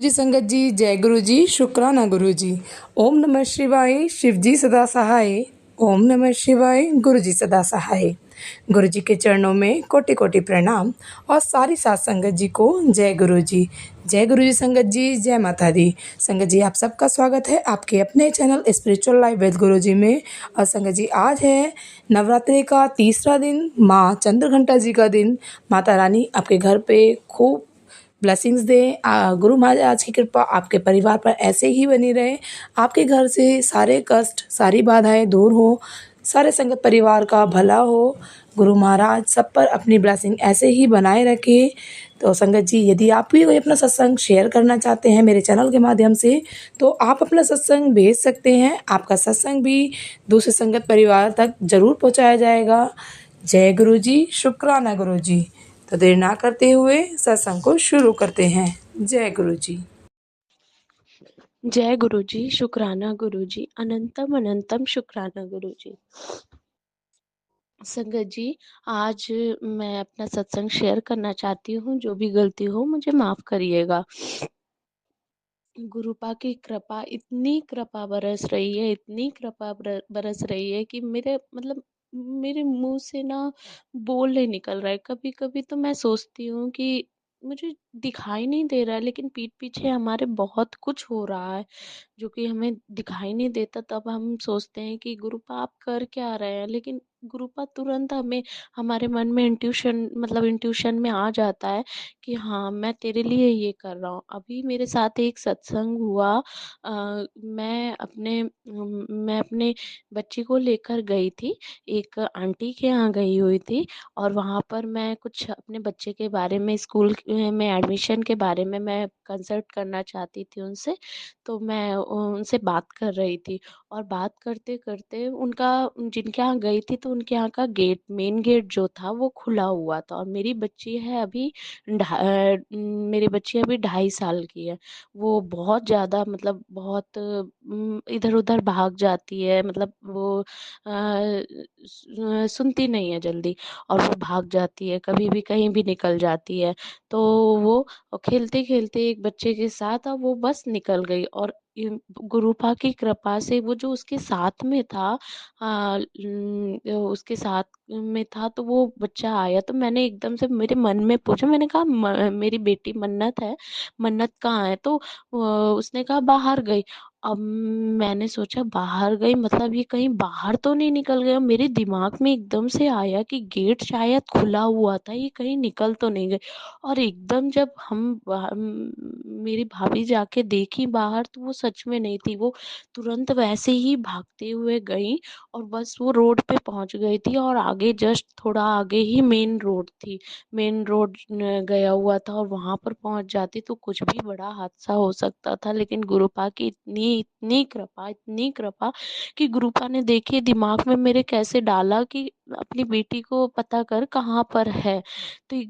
जी संगत जी, जय गुरु जी, शुक्राना गुरु जी। ओम नमः शिवाय, शिव जी सदा सहाय। ओम नमः शिवाय, गुरु जी सदा सहाय। गुरु जी के चरणों में कोटि कोटि प्रणाम और सारी सात संगत जी को जय गुरु जी। जय गुरु जी संगत जी, जय माता दी। संगत जी आप सबका स्वागत है आपके अपने चैनल स्पिरिचुअल लाइफ विद गुरु जी में। और संगत जी आज है नवरात्रि का तीसरा दिन, माँ चंद्रघंटा जी का दिन। माता रानी आपके घर पे खूब ब्लेसिंग्स दें। गुरु महाराज की कृपा आपके परिवार पर ऐसे ही बनी रहे। आपके घर से सारे कष्ट सारी बाधाएं दूर हो, सारे संगत परिवार का भला हो। गुरु महाराज सब पर अपनी ब्लेसिंग ऐसे ही बनाए रखे। तो संगत जी यदि आप भी कोई अपना सत्संग शेयर करना चाहते हैं मेरे चैनल के माध्यम से, तो आप अपना सत्संग भेज सकते हैं। आपका सत्संग भी दूसरे संगत परिवार तक जरूर पहुंचाया जाएगा। जय गुरु जी, शुक्राना गुरु जी। तो देर ना करते हुए सत्संग को शुरू करते हैं। जय गुरु जी। जय गुरु जी, शुक्राना गुरु जी, अनंतम अनंतम शुक्राना गुरु जी। संगत जी, आज मैं अपना सत्संग शेयर करना चाहती हूँ। जो भी गलती हो मुझे माफ करिएगा। गुरुपा की कृपा, इतनी कृपा बरस रही है, इतनी कृपा बरस रही है कि मेरे मुंह से ना बोल नहीं निकल रहा है। कभी कभी तो मैं सोचती हूँ कि मुझे दिखाई नहीं दे रहा है, लेकिन पीठ पीछे हमारे बहुत कुछ हो रहा है जो कि हमें दिखाई नहीं देता। तब हम सोचते हैं कि गुरुपा आप कर क्या रहे हैं, लेकिन गुरुपा तुरंत हमें, हमारे मन में इंट्यूशन में आ जाता है कि हाँ, मैं तेरे लिए ये कर रहा हूँ। अभी मेरे साथ एक सत्संग हुआ। मैं अपने बच्ची को लेकर गई थी, एक आंटी के यहाँ गई हुई थी। और वहाँ पर मैं कुछ अपने बच्चे के बारे में, स्कूल में एडमिशन के बारे में मैं कंसल्ट करना चाहती थी उनसे। तो मैं उनसे बात कर रही थी, और बात करते करते उनका, जिनके यहाँ गई थी तो उनके यहाँ का गेट, मेन गेट जो था वो खुला हुआ था। और मेरी बच्ची अभी 2.5 साल की है। वो बहुत ज़्यादा, बहुत इधर उधर भाग जाती है। वो सुनती नहीं है जल्दी, और वो भाग जाती है, कभी भी कहीं भी निकल जाती है। तो वो खेलते खेलते एक बच्चे के साथ अब वो बस निकल गई। और गुरुपा की कृपा से वो जो उसके साथ में था, उसके साथ में था, तो वो बच्चा आया। तो मैंने एकदम से मेरे मन में पूछा, मैंने कहा मेरी बेटी मन्नत है, मन्नत कहाँ है?" तो उसने कहा बाहर गई। अब मैंने सोचा बाहर गई मतलब ये कहीं बाहर तो नहीं निकल गया। मेरे दिमाग में एकदम से आया कि गेट शायद खुला हुआ था, ये कहीं निकल तो नहीं गई। और एकदम जब मेरी भाभी जाके देखी बाहर, तो वो सच में नहीं थी। वो तुरंत वैसे ही भागते हुए गई, और बस वो रोड पे पहुंच गई थी। और आगे, जस्ट थोड़ा आगे ही मेन रोड थी, मेन रोड गया हुआ था। और वहां पर पहुंच जाती तो कुछ भी बड़ा हादसा हो सकता था। लेकिन गुरुपा की इतनी इतनी कृपा, इतनी कृपा कि गुरुपा ने देखिए दिमाग में मेरे कैसे डाला कि अपनी बेटी को पता कर कहाँ पर है। तो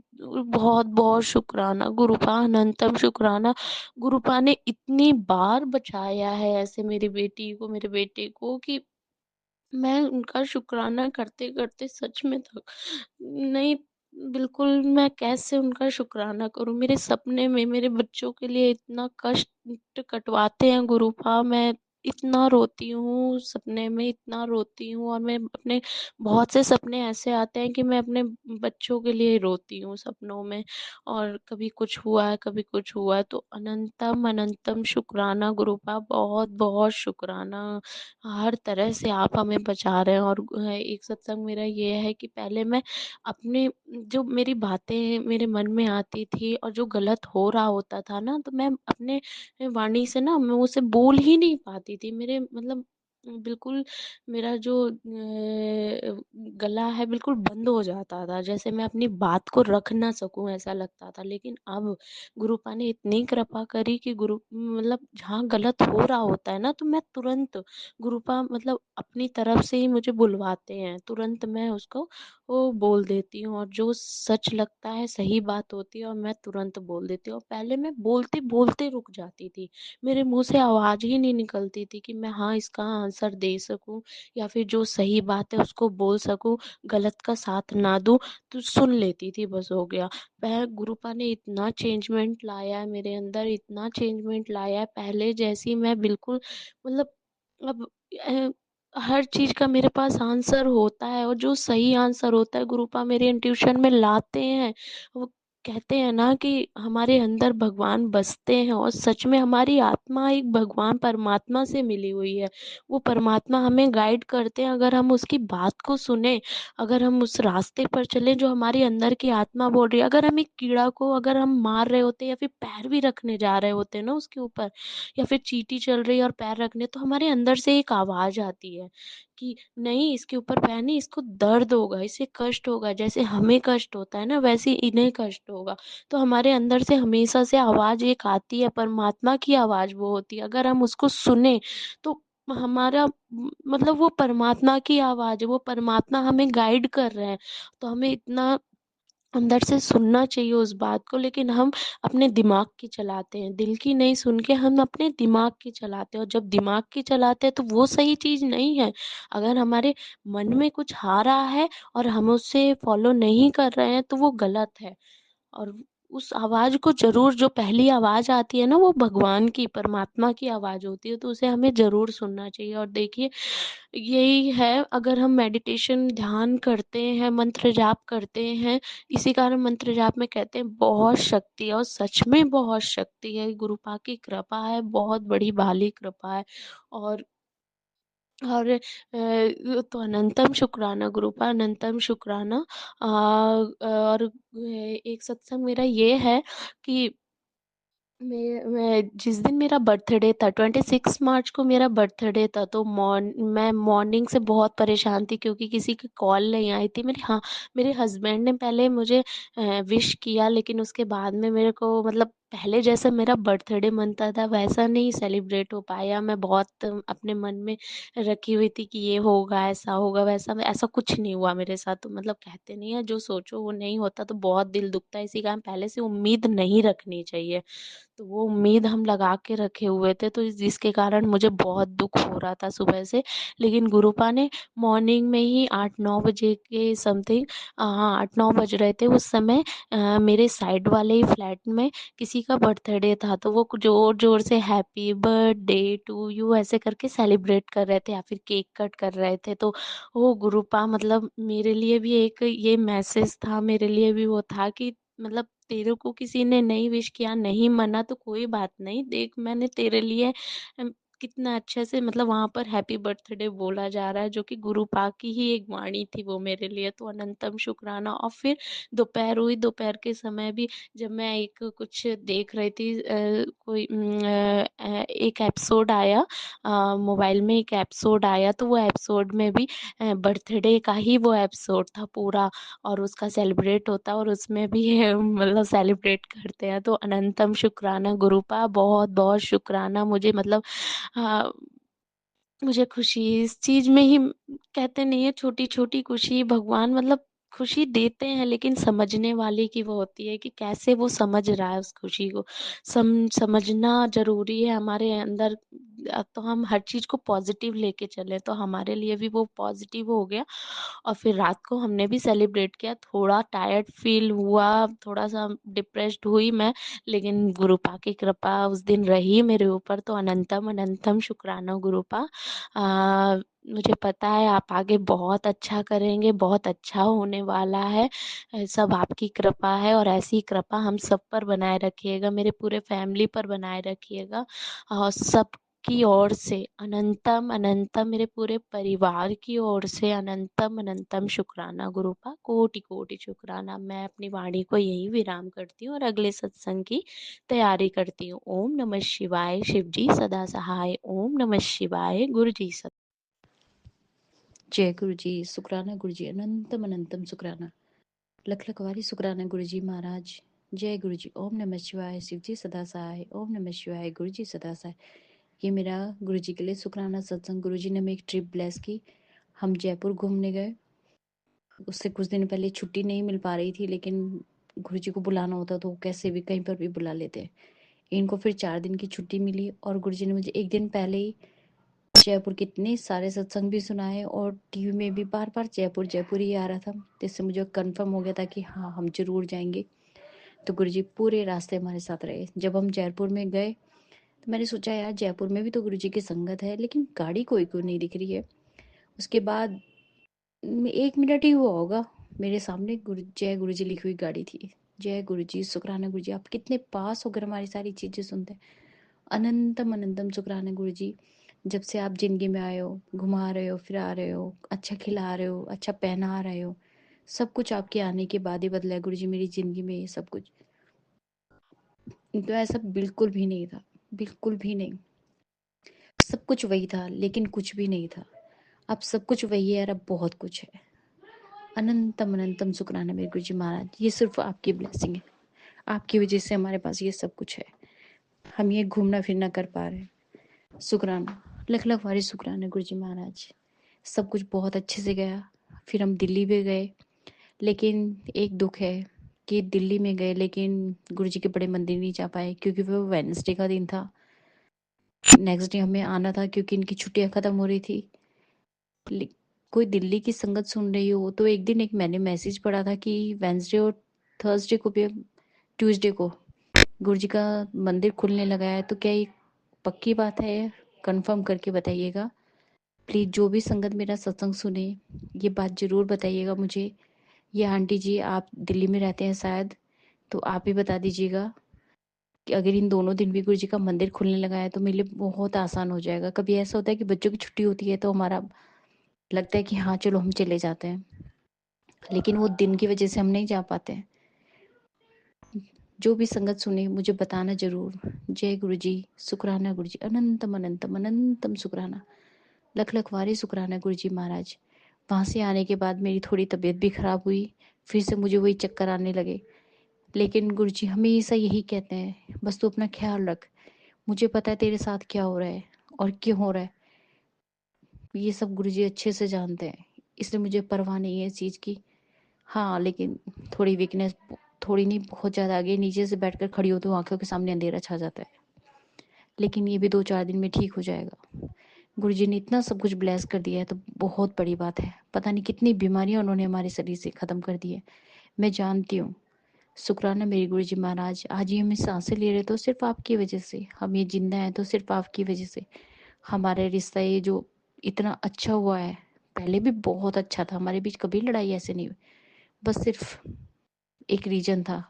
बहुत बहुत शुक्राना गुरुपा, अनंतम शुक्राना। गुरुपा ने इतनी बार बचाया है ऐसे मेरी बेटी को, मेरे बेटे को, कि मैं उनका शुक्राना करते करते सच में थक नहीं, बिल्कुल मैं कैसे उनका शुक्राना करूं। मेरे सपने में मेरे बच्चों के लिए इतना कष्ट कटवाते हैं गुरुपा। मैं इतना रोती हूँ सपने में, इतना रोती हूँ। और मैं अपने, बहुत से सपने ऐसे आते हैं कि मैं अपने बच्चों के लिए रोती हूँ सपनों में। और कभी कुछ हुआ है, कभी कुछ हुआ है। तो अनंतम अनंतम शुक्राना गुरुपा, बहुत बहुत शुक्राना। हर तरह से आप हमें बचा रहे हैं। और एक सत्संग मेरा ये है कि पहले मैं अपने, जो मेरी बातें मेरे मन में आती थी और जो गलत हो रहा होता था ना, तो मैं अपने वाणी से ना, मैं उसे बोल ही नहीं पाती थी। बिल्कुल मेरा जो गला है बिल्कुल बंद हो जाता था, जैसे मैं अपनी बात को रख ना सकूं, ऐसा लगता था। लेकिन अब गुरुपा ने इतनी कृपा करी कि जहाँ गलत हो रहा होता है ना, तो मैं तुरंत, गुरुपा अपनी तरफ से ही मुझे बुलवाते हैं, तुरंत मैं उसको वो बोल देती हूँ, और जो सच लगता है, सही बात होती है, और मैं तुरंत बोल देती हूँ। और पहले मैं बोलते-बोलते रुक जाती थी। मेरे मुँह से आवाज़ ही नहीं निकलती थी कि मैं हाँ, इसका आंसर दे सकूँ या फिर जो सही बात है उसको बोल सकूँ, गलत का साथ ना दूँ, तो सुन लेती थी, बस हो गया। वह गुरुपा ने इतना चेंजमेंट लाया है मेरे अंदर, इतना चेंजमेंट लाया है, पहले जैसी मैं बिल्कुल मतलब अब हर चीज़ का मेरे पास आंसर होता है, और जो सही आंसर होता है गुरुपा मेरे इंट्यूशन में लाते हैं। वो कहते हैं ना कि हमारे अंदर भगवान बसते हैं, और सच में हमारी आत्मा एक भगवान परमात्मा से मिली हुई है। वो परमात्मा हमें गाइड करते हैं, अगर हम उसकी बात को सुने, अगर हम उस रास्ते पर चलें जो हमारे अंदर की आत्मा बोल रही है। अगर हम एक कीड़ा को अगर हम मार रहे होते हैं, या फिर पैर भी रखने जा रहे होते हैं ना उसके ऊपर, या फिर चींटी चल रही है और पैर रखने, तो हमारे अंदर से एक आवाज़ आती है कि नहीं, इसके ऊपर पैर नहीं, इसको दर्द होगा, इसे कष्ट होगा, जैसे हमें कष्ट होता है ना वैसे ही इन्हें कष्ट होगा। तो हमारे अंदर से हमेशा से आवाज़ एक आती है, परमात्मा की आवाज़ वो होती है, अगर हम उसको सुने तो हमारा मतलब वो परमात्मा की आवाज़ है, वो परमात्मा हमें गाइड कर रहे हैं। तो हमें इतना अंदर से सुनना चाहिए उस बात को, लेकिन हम अपने दिमाग की चलाते हैं, दिल की नहीं सुन के हम अपने दिमाग की चलाते हैं, और जब दिमाग की चलाते हैं तो वो सही चीज़ नहीं है। अगर हमारे मन में कुछ आ रहा है और हम उसे फॉलो नहीं कर रहे हैं तो वो गलत है। और उस आवाज़ को ज़रूर, जो पहली आवाज़ आती है ना वो भगवान की, परमात्मा की आवाज़ होती है, तो उसे हमें ज़रूर सुनना चाहिए। और देखिए, यही है, अगर हम मेडिटेशन ध्यान करते हैं, मंत्र जाप करते हैं, इसी कारण मंत्र जाप में कहते हैं बहुत शक्ति है, और सच में बहुत शक्ति है, गुरुपा की कृपा है, बहुत बड़ी भाली कृपा है। और तो अनंतम शुक्राना गुरुपा, अनंतम शुक्राना। और एक सत्संग मेरा ये है कि मैं जिस दिन मेरा बर्थडे था, 26 मार्च को मेरा बर्थडे था, तो मैं मॉर्निंग से बहुत परेशान थी, क्योंकि किसी की कॉल नहीं आई थी मेरी। हाँ, मेरे हस्बैंड ने पहले मुझे विश किया, लेकिन उसके बाद में मेरे को मतलब पहले जैसा मेरा बर्थडे मनता था वैसा नहीं सेलिब्रेट हो पाया। मैं बहुत अपने मन में रखी हुई थी कि ये होगा, ऐसा होगा, वैसा, ऐसा कुछ नहीं हुआ मेरे साथ। तो मतलब कहते नहीं है, जो सोचो वो नहीं होता, तो बहुत दिल दुखता है। इसी कारण पहले से उम्मीद नहीं रखनी चाहिए। तो वो उम्मीद हम लगा के रखे हुए थे, तो जिसके कारण मुझे बहुत दुख हो रहा था सुबह से। लेकिन गुरुपा ने मॉर्निंग में ही 8-9 बजे के समथिंग, हाँ 8-9 बज रहे थे उस समय, मेरे साइड वाले ही फ्लैट में किसी का बर्थडे था, तो वो जोर जोर से हैप्पी बर्थडे टू यू ऐसे करके सेलिब्रेट कर रहे थे, या फिर केक कट कर रहे थे। तो वो गुरुपा मतलब मेरे लिए भी एक ये मैसेज था, मेरे लिए भी वो था कि मतलब तेरे को किसी ने नहीं विश किया, नहीं मना, तो कोई बात नहीं, देख मैंने तेरे लिए कितना अच्छे से मतलब वहाँ पर हैप्पी बर्थडे बोला जा रहा है, जो कि गुरु पाक की ही एक वाणी थी वो मेरे लिए। तो अनंतम शुक्राना। और फिर दोपहर हुई, दोपहर के समय भी जब मैं एक कुछ देख रही थी, कोई एक एपिसोड आया, मोबाइल में एक एपिसोड आया, तो वो एपिसोड में भी बर्थडे का ही वो एपिसोड था पूरा, और उसका सेलिब्रेट होता है, और उसमें भी मतलब सेलिब्रेट करते हैं। तो अनंतम शुक्राना गुरुपा, बहुत बहुत शुक्राना। मुझे मतलब हाँ, मुझे खुशी इस चीज़ में ही, कहते नहीं है छोटी छोटी खुशी भगवान मतलब खुशी देते हैं, लेकिन समझने वाले की वो होती है कि कैसे वो समझ रहा है उस खुशी को। समझना जरूरी है हमारे अंदर। तो हम हर चीज़ को पॉजिटिव लेके चले, तो हमारे लिए भी वो पॉजिटिव हो गया। और फिर रात को हमने भी सेलिब्रेट किया, थोड़ा टायर्ड फील हुआ, थोड़ा सा डिप्रेस्ड हुई मैं, लेकिन गुरुपा की कृपा उस दिन रही मेरे ऊपर। तो अनंतम अनंतम शुक्राना गुरुपा। मुझे पता है आप आगे बहुत अच्छा करेंगे, बहुत अच्छा होने वाला है। सब आपकी कृपा है, और ऐसी कृपा हम सब पर बनाए रखिएगा, मेरे पूरे फैमिली पर बनाए रखिएगा, और सब की ओर से अनंतम अनंतम, मेरे पूरे परिवार की ओर से अनंतम अनंतम शुक्राना गुरुपा, कोटि कोटि शुक्राना। मैं अपनी वाणी को यही विराम करती हूँ और अगले सत्संग की तैयारी करती हूँ। ओम नमः शिवाय, शिव जी सदा सहाय। ओम नमः शिवाय, गुरु जी सदा। जय गुरु जी। शुक्राना गुरु जी, अनंतम अनंतम शुक्राना, लख लखवारी शुक्राना गुरु जी महाराज। जय गुरु जी। ओम नमः शिवाय, शिव जी सदा सहाय। ओम नमः शिवाय, गुरु जी सदा सहाय। ये मेरा गुरु जी के लिए शुक्राना सत्संग। गुरु जी ने हमें एक ट्रिप ब्लेस की। हम जयपुर घूमने गए उससे कुछ दिन पहले छुट्टी नहीं मिल पा रही थी, लेकिन गुरुजी को बुलाना होता तो वो कैसे भी कहीं पर भी बुला लेते। इनको फिर 4 दिन की छुट्टी मिली और गुरुजी ने मुझे 1 दिन पहले ही जयपुर के इतने सारे सत्संग भी सुनाए और टीवी में भी बार-बार जयपुर, जयपुर ही आ रहा था। जिससे मुझे कन्फर्म हो गया था कि हाँ, हम ज़रूर जाएँगे। तो गुरुजी पूरे रास्ते हमारे साथ रहे। जब हम जयपुर में गए, तो मैंने सोचा यार जयपुर में भी तो गुरुजी की संगत है, लेकिन गाड़ी कोई क्यों नहीं दिख रही है। उसके बाद 1 मिनट ही हुआ होगा, मेरे सामने जय गुरुजी लिखी हुई गाड़ी थी। जय गुरुजी, शुक्राना गुरुजी, आप कितने पास होकर हमारी सारी चीज़ें सुनते हैं। अनंतम अनंतम शुक्राना गुरुजी, जब से आप ज़िंदगी में आए हो, घुमा रहे हो, फिरा रहे हो, अच्छा खिला रहे हो, अच्छा पहना रहे हो। सब कुछ आपके आने के बाद ही बदला है गुरुजी मेरी ज़िंदगी में, ये सब कुछ। तो ऐसा बिल्कुल भी नहीं था, बिल्कुल भी नहीं। सब कुछ वही था, लेकिन कुछ भी नहीं था। अब सब कुछ वही है और अब बहुत कुछ है। अनंतम अनंतम शुक्राना मेरे गुरुजी महाराज, ये सिर्फ आपकी ब्लेसिंग है। आपकी वजह से हमारे पास ये सब कुछ है। हम ये घूमना फिरना कर पा रहे हैं। शुक्राना, लख लख वारी शुक्राना गुरुजी महाराज। सब कुछ बहुत अच्छे से गया। फिर हम दिल्ली भी गए, लेकिन एक दुख है कि दिल्ली में गए लेकिन गुरुजी के बड़े मंदिर नहीं जा पाए, क्योंकि वो वेडनेसडे का दिन था। नेक्स्ट डे हमें आना था क्योंकि इनकी छुट्टियां खत्म हो रही थी। ले- कोई दिल्ली की संगत सुन रही हो तो एक दिन एक मैंने मैसेज पढ़ा था कि वेंसडे और थर्सडे को भी, ट्यूसडे को गुरुजी का मंदिर खुलने लगा है। तो क्या ये पक्की बात है? कंफर्म करके बताइएगा प्लीज। जो भी संगत मेरा सत्संग सुने, ये बात जरूर बताइएगा मुझे। ये आंटी जी आप दिल्ली में रहते हैं शायद, तो आप ही बता दीजिएगा कि अगर इन दोनों दिन भी गुरुजी का मंदिर खुलने लगा है तो मेरे लिए बहुत आसान हो जाएगा। कभी ऐसा होता है कि बच्चों की छुट्टी होती है तो हमारा लगता है कि हाँ चलो हम चले जाते हैं, लेकिन वो दिन की वजह से हम नहीं जा पाते हैं। जो भी संगत सुने मुझे बताना जरूर। जय गुरु जी, शुक्राना गुरु जी, अनंतम अनंतम अनंतम शुक्राना, लख लख वारे शुक्राना गुरु जी महाराज। वहाँ से आने के बाद मेरी थोड़ी तबीयत भी खराब हुई, फिर से मुझे वही चक्कर आने लगे। लेकिन गुरु जी हमेशा यही कहते हैं, बस तू अपना ख्याल रख, मुझे पता है तेरे साथ क्या हो रहा है और क्यों हो रहा है। ये सब गुरु जी अच्छे से जानते हैं, इसलिए मुझे परवाह नहीं है इस चीज़ की। हाँ, लेकिन थोड़ी वीकनेस, थोड़ी नहीं बहुत ज़्यादा आ गई। नीचे से बैठकर खड़ी हो तो आंखों के सामने अंधेरा छा जाता है, लेकिन ये भी 2-4 दिन में ठीक हो जाएगा। गुरुजी ने इतना सब कुछ ब्लेस कर दिया है तो बहुत बड़ी बात है। पता नहीं कितनी बीमारियां उन्होंने हमारे शरीर से ख़त्म कर दी है, मैं जानती हूँ। शुक्राना मेरे गुरुजी महाराज, आज ये हमें सांसें ले रहे तो सिर्फ आपकी वजह से, हम ये जिंदा हैं तो सिर्फ आपकी वजह से। हमारे रिश्ता ये जो इतना अच्छा हुआ है, पहले भी बहुत अच्छा था, हमारे बीच कभी लड़ाई ऐसे नहीं हुई। बस सिर्फ एक रीजन था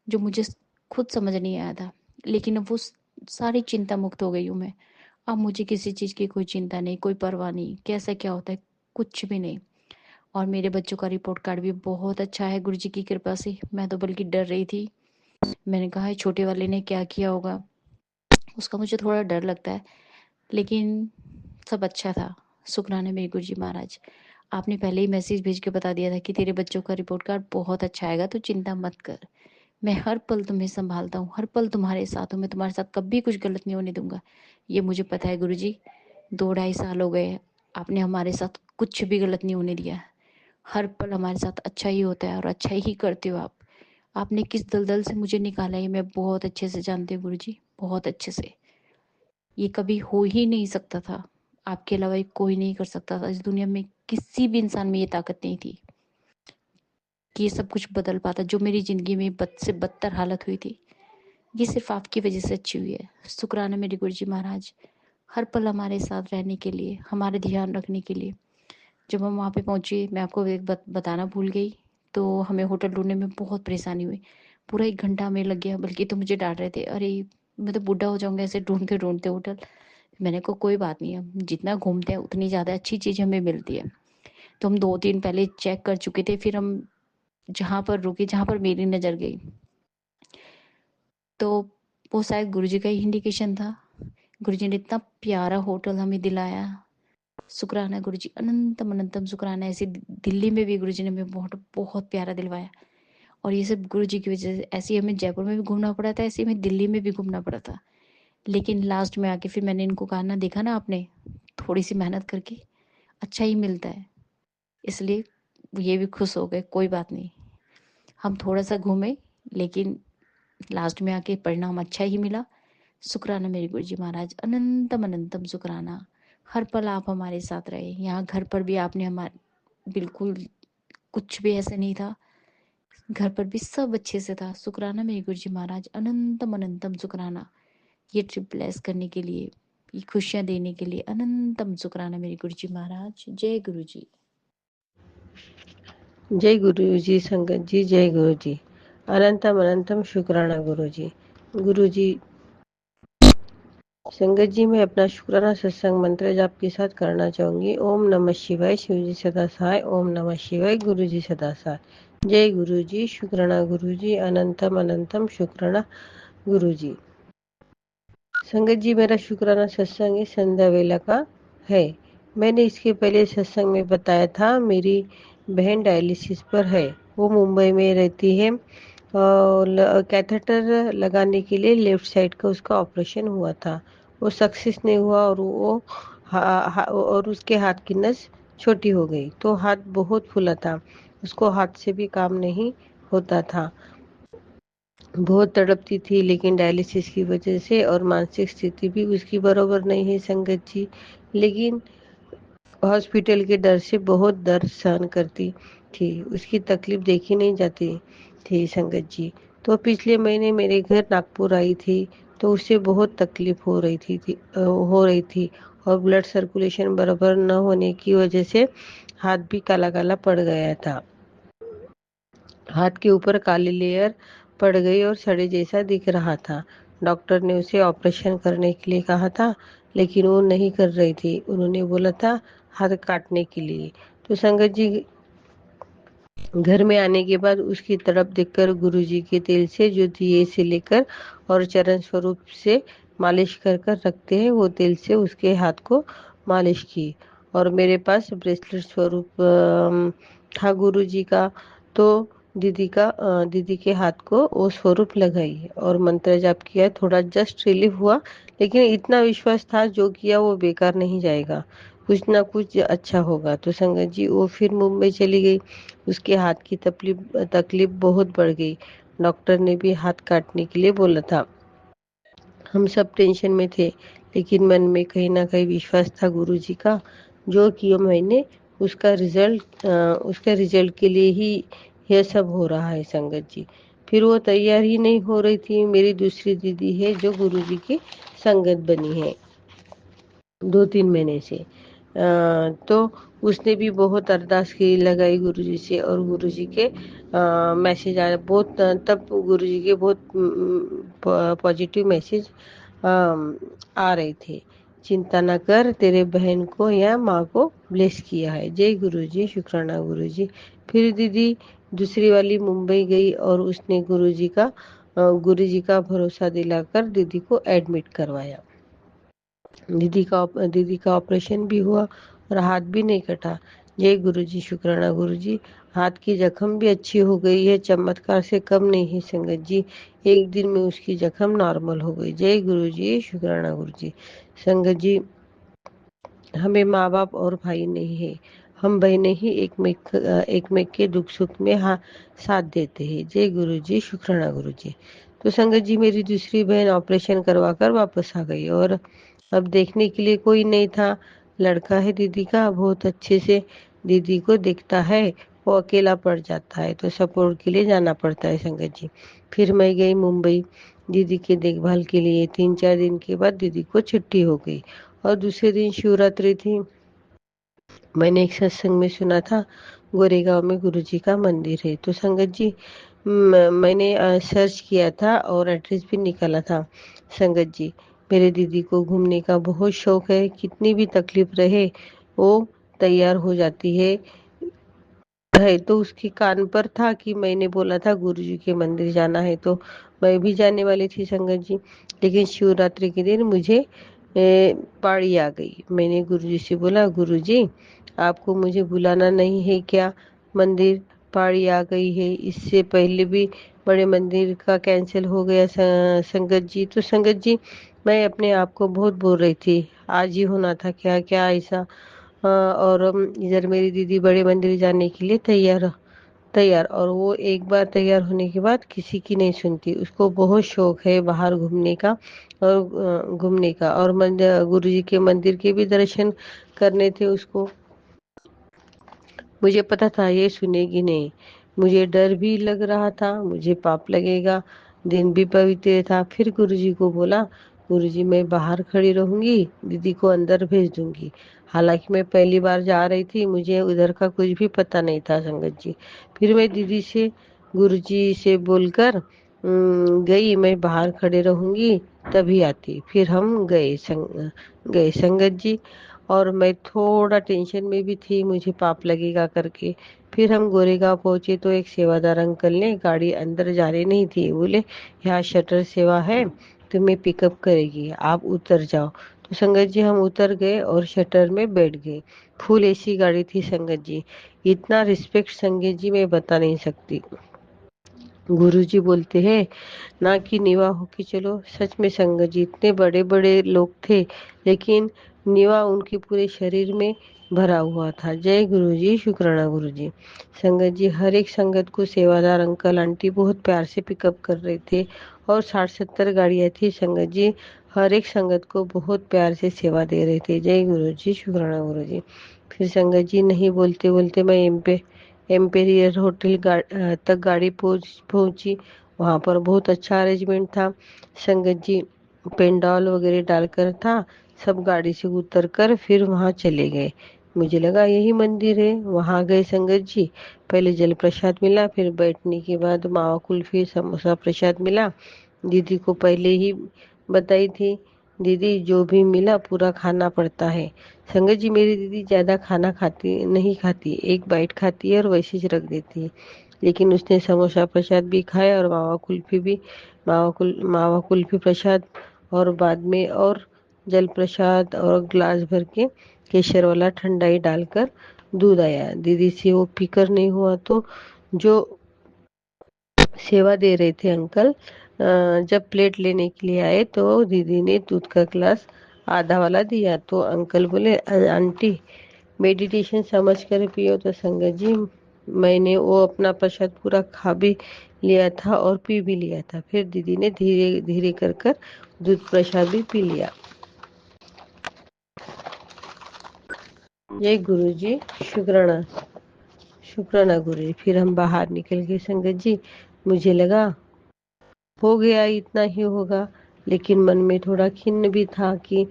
जो मुझे खुद समझ नहीं आया था, लेकिन अब वो सारी चिंता मुक्त हो गई हूँ मैं। अब मुझे किसी चीज़ की कोई चिंता नहीं, कोई परवाह नहीं, कैसा क्या होता है कुछ भी नहीं। और मेरे बच्चों का रिपोर्ट कार्ड भी बहुत अच्छा है गुरुजी की कृपा से। मैं तो बल्कि डर रही थी, मैंने कहा है छोटे वाले ने क्या किया होगा, उसका मुझे थोड़ा डर लगता है, लेकिन सब अच्छा था। शुक्राना मेरे गुरुजी महाराज, आपने पहले ही मैसेज भेज के बता दिया था कि तेरे बच्चों का रिपोर्ट कार्ड बहुत अच्छा आएगा, तो चिंता मत कर। मैं हर पल तुम्हें संभालता हूँ, हर पल तुम्हारे साथ हूँ, मैं तुम्हारे साथ कभी कुछ गलत नहीं होने दूंगा, ये मुझे पता है गुरुजी। 2-2.5 साल हो गए, आपने हमारे साथ कुछ भी गलत नहीं होने दिया। हर पल हमारे साथ अच्छा ही होता है और अच्छा ही करते हो आप। आपने किस दलदल से मुझे निकाला है मैं बहुत अच्छे से जानती हूँ गुरुजी, बहुत अच्छे से। ये कभी हो ही नहीं सकता था, आपके अलावा ये कोई नहीं कर सकता था। इस दुनिया में किसी भी इंसान में ये ताकत नहीं थी कि ये सब कुछ बदल पाता। जो मेरी ज़िंदगी में बद से बदतर हालत हुई थी, ये सिर्फ आपकी वजह से अच्छी हुई है। शुक्राना मेरे गुरुजी महाराज, हर पल हमारे साथ रहने के लिए, हमारे ध्यान रखने के लिए। जब हम वहाँ पे पहुँचे, मैं आपको एक बताना भूल गई, तो हमें होटल ढूंढने में बहुत परेशानी हुई। पूरा 1 घंटा हमें लग गया, बल्कि तो मुझे डांट रहे थे, अरे मैं तो बूढ़ा हो जाऊंगा ऐसे ढूंढते ढूंढते होटल। मैंने कहा कोई बात नहीं, हम जितना घूमते हैं उतनी ज़्यादा अच्छी चीज़ हमें मिलती है। तो हम 2-3 पहले चेक कर चुके थे, फिर हम जहाँ पर रुके, जहाँ पर मेरी नज़र गई, तो वो शायद गुरुजी का ही इंडिकेशन था। गुरुजी ने इतना प्यारा होटल हमें दिलाया। शुक्राना गुरुजी, अनंतम अनंतम शुक्राना। ऐसे दिल्ली में भी गुरुजी ने हमें बहुत बहुत प्यारा दिलवाया, और ये सब गुरुजी की वजह से। ऐसे ही हमें जयपुर में भी घूमना पड़ा था, ऐसे ही हमें दिल्ली में भी घूमना पड़ा था। लेकिन लास्ट में आके फिर मैंने इनको कहा ना, देखा ना आपने, थोड़ी सी मेहनत करके अच्छा ही मिलता है। इसलिए ये भी खुश हो गए, कोई बात नहीं। हम थोड़ा सा घूमे, लेकिन लास्ट में आके परिणाम अच्छा ही मिला। शुक्राना मेरे गुरुजी महाराज, अनंतम अनंतम शुक्राना। हर पल आप हमारे साथ रहे। यहाँ घर पर भी आपने हमारे बिल्कुल कुछ भी ऐसा नहीं था, घर पर भी सब अच्छे से था। शुक्राना मेरे गुरुजी महाराज, अनंतम अनंतम शुक्राना। ये ट्रिप ब्लेस करने के लिए, ये खुशियाँ देने के लिए अनंतम शुक्राना मेरे गुरुजी महाराज। जय गुरुजी। जय गुरु जी संगत जी, जय गुरु जी। अनंतम अनंतम शुक्राना गुरु जी। गुरु जी संगत जी, मैं अपना शुक्राना सत्संग मंत्र जाप के साथ करना चाहूंगी। ओम नमः शिवाय, शिव जी सदा सहाय। ओम नमः शिवाय, गुरु जी सदा सहाय। जय गुरु जी, शुक्राना गुरु जी, अनंतम अनंतम शुक्राना गुरु जी। संगत जी, मेरा शुक्राना सत्संग इस संध्या वेला का है। मैंने इसके पहले सत्संग में बताया था, मेरी बहन डायलिसिस पर है। वो मुंबई में रहती है और कैथेटर लगाने के लिए लेफ्ट साइड का उसका ऑपरेशन हुआ था। वो सक्सेस नहीं हुआ और और उसके हाथ की नस छोटी हो गई, तो हाथ बहुत फूला था। उसको हाथ से भी काम नहीं होता था। बहुत तड़पती थी, लेकिन डायलिसिस की वजह से और मानसिक स्थिति भी उसकी बराबर नहीं है संगत जी। लेकिन हॉस्पिटल के डर से बहुत दर्द सहन करती थी। उसकी तकलीफ देखी नहीं जाती थी संगत जी। तो पिछले महीने मेरे घर नागपुर आई थी, तो उससे बहुत तकलीफ हो रही थी और ब्लड सर्कुलेशन बराबर न होने की वजह से हाथ भी काला काला पड़ गया था। हाथ के ऊपर काली लेयर पड़ गई और सड़े जैसा दिख रहा था। डॉक्टर ने उसे ऑपरेशन करने के लिए कहा था, लेकिन वो नहीं कर रही थी। उन्होंने बोला था हाथ काटने के लिए। तो संगत जी, घर में आने के बाद उसकी तड़प देखकर गुरुजी के तेल से, जो दिए से लेकर और चरण स्वरूप से मालिश कर कर रखते हैं, वो तेल से उसके हाथ को मालिश की। और मेरे पास ब्रेसलेट स्वरूप था गुरुजी का, तो दीदी के हाथ को वो स्वरूप लगाई और मंत्र जाप किया। थोड़ा जस्ट रिलीफ हुआ, लेकिन इतना विश्वास था जो किया वो बेकार नहीं जाएगा, कुछ ना कुछ अच्छा होगा। तो संगत जी, वो फिर मुंबई चली गई। उसके हाथ की तकलीफ बहुत बढ़ गई। डॉक्टर ने भी हाथ काटने के लिए बोला था। हम सब टेंशन में थे, लेकिन मन में कहीं ना कहीं विश्वास था गुरुजी का। जो किया मैंने, उसका रिजल्ट के लिए ही यह सब हो रहा है संगत जी। फिर वो तैयार ही नहीं हो रही थी। मेरी दूसरी दीदी है जो गुरुजी की संगत बनी है 2-3 महीने से। तो उसने भी बहुत अरदास की, लगाई गुरुजी से, और गुरुजी के मैसेज आए बहुत। तब गुरुजी के बहुत पॉजिटिव मैसेज आ रहे थे। चिंता न कर, तेरे बहन को या माँ को ब्लेस किया है। जय गुरुजी, शुक्राना गुरुजी। फिर दीदी दूसरी वाली मुंबई गई और उसने गुरुजी का भरोसा दिलाकर दीदी को एडमिट करवाया। दीदी का ऑपरेशन भी हुआ और हाथ भी नहीं कटा। जय गुरुजी, शुक्राना गुरुजी। हाथ की जख्म भी अच्छी हो गई है, चमत्कार से कम नहीं है संगत जी। एक दिन में उसकी जख्म नॉर्मल हो गई। जय गुरुजी, शुक्राना गुरुजी। संगत जी, हमें माँ बाप और भाई नहीं है, हम बहने ही एक में के दुख सुख में साथ देते हैं। जय गुरु जी, शुक्राना गुरु जी। तो संगत जी, मेरी दूसरी बहन ऑपरेशन करवा कर वापस आ गई और अब देखने के लिए कोई नहीं था। लड़का है दीदी का, बहुत अच्छे से दीदी को देखता है। वो अकेला पड़ जाता है तो सपोर्ट के लिए जाना पड़ता है संगत जी। फिर मैं गई मुंबई दीदी के देखभाल के लिए। 3-4 दिन के बाद दीदी को छुट्टी हो गई और दूसरे दिन शिवरात्रि थी। मैंने एक सत्संग में सुना था, गोरेगांव में गुरुजी का मंदिर है। तो संगत जी, मैंने सर्च किया था और एड्रेस भी निकाला था। संगत जी, मेरे दीदी को घूमने का बहुत शौक है। कितनी भी तकलीफ रहे, वो तैयार हो जाती है। तो उसके कान पर था कि मैंने बोला था गुरुजी के मंदिर जाना है, तो मैं भी जाने वाली थी संगत जी। लेकिन शिवरात्रि के दिन मुझे पाड़ी आ गई। मैंने गुरुजी से बोला, गुरुजी आपको मुझे बुलाना नहीं है क्या? मंदिर पाड़ी आ गई है। इससे पहले भी बड़े मंदिर का कैंसिल हो गया संगत जी। तो संगत जी, मैं अपने आप को बहुत बोल रही थी, आज ही होना था क्या, क्या ऐसा और इधर मेरी दीदी बड़े मंदिर जाने के लिए तैयार तैयार और वो एक बार तैयार होने के बाद किसी की नहीं सुनती। उसको बहुत शौक है बाहर घूमने का और घूमने का और गुरु जी के मंदिर के भी दर्शन करने थे उसको। मुझे पता था ये सुनेगी नहीं। मुझे डर भी लग रहा था, मुझे पाप लगेगा। दिन भी पवित्र था। फिर गुरुजी को बोला, गुरुजी मैं बाहर खड़ी रहूंगी, दीदी को अंदर भेज दूंगी। हालांकि मैं पहली बार जा रही थी, मुझे उधर का कुछ भी पता नहीं था संगत जी। फिर मैं दीदी से गुरुजी से बोलकर गई मैं बाहर खड़े रहूंगी तभी आती। फिर हम गए संगत जी। और मैं थोड़ा टेंशन में भी थी, मुझे पाप लगेगा करके। फिर हम गोरेगांव पहुंचे तो एक सेवादार अंकल ने गाड़ी अंदर जाने नहीं थी। बोले यहाँ शटर सेवा है, तुम्हें पिकअप करेगी, आप उतर जाओ। तो संगत जी हम उतर गए और शटर में बैठ गए। फुल एसी गाड़ी थी संगत जी। इतना रिस्पेक्ट संगत जी मैं बता नहीं सकती। गुरुजी बोलते हैं ना कि निवा हो कि चलो। सच में संगत जी इतने बड़े बड़े लोग थे, लेकिन निवा उनके पूरे शरीर में भरा हुआ था। जय गुरु जी, शुक्राना गुरु जी। संगत जी हर एक संगत को सेवादार अंकल आंटी बहुत प्यार से पिकअप कर रहे थे और 60-70 गाड़ियां थी संगत जी। हर एक संगत को बहुत प्यार से सेवा दे रहे थे। जय गुरु जी, शुक्राना गुरु जी। फिर संगत जी नहीं बोलते बोलते मैं एम्पेरियर होटल तक गाड़ी पहुंची। वहां पर बहुत अच्छा अरेंजमेंट था संगत जी। पेंडॉल वगैरह डालकर था। सब गाड़ी से उतर कर फिर वहां चले गए। मुझे लगा यही मंदिर है। वहां गए संगत जी। पहले जल प्रसाद मिला, फिर बैठने के बाद मावा कुल्फी समोसा प्रसाद मिला। दीदी को पहले ही बताई थी, दीदी जो भी मिला पूरा खाना पड़ता है। संगत जी मेरी दीदी ज्यादा खाना खाती नहीं खाती, एक बाइट खाती है और वैसे ही रख देती है। लेकिन उसने समोसा प्रसाद भी खाया और मावा कुल्फी प्रसाद और बाद में और जल प्रसाद और ग्लास भर के केसर वाला ठंडाई डालकर दूध आया। दीदी से वो पीकर नहीं हुआ तो जो सेवा दे रहे थे अंकल जब प्लेट लेने के लिए आए तो दीदी ने दूध का ग्लास आधा वाला दिया। तो अंकल बोले, आंटी मेडिटेशन समझ कर पियो। तो संगत जी मैंने वो अपना प्रसाद पूरा खा भी लिया था और पी भी लिया था। फिर दीदी ने धीरे धीरे कर कर दूध प्रसाद भी पी लिया। जय गुरु जी, शुक्राना शुक्राना गुरु जी। फिर हम बाहर निकल गए संगत जी। मुझे लगा हो गया इतना ही होगा, लेकिन मन में थोड़ा खिन्न भी था कि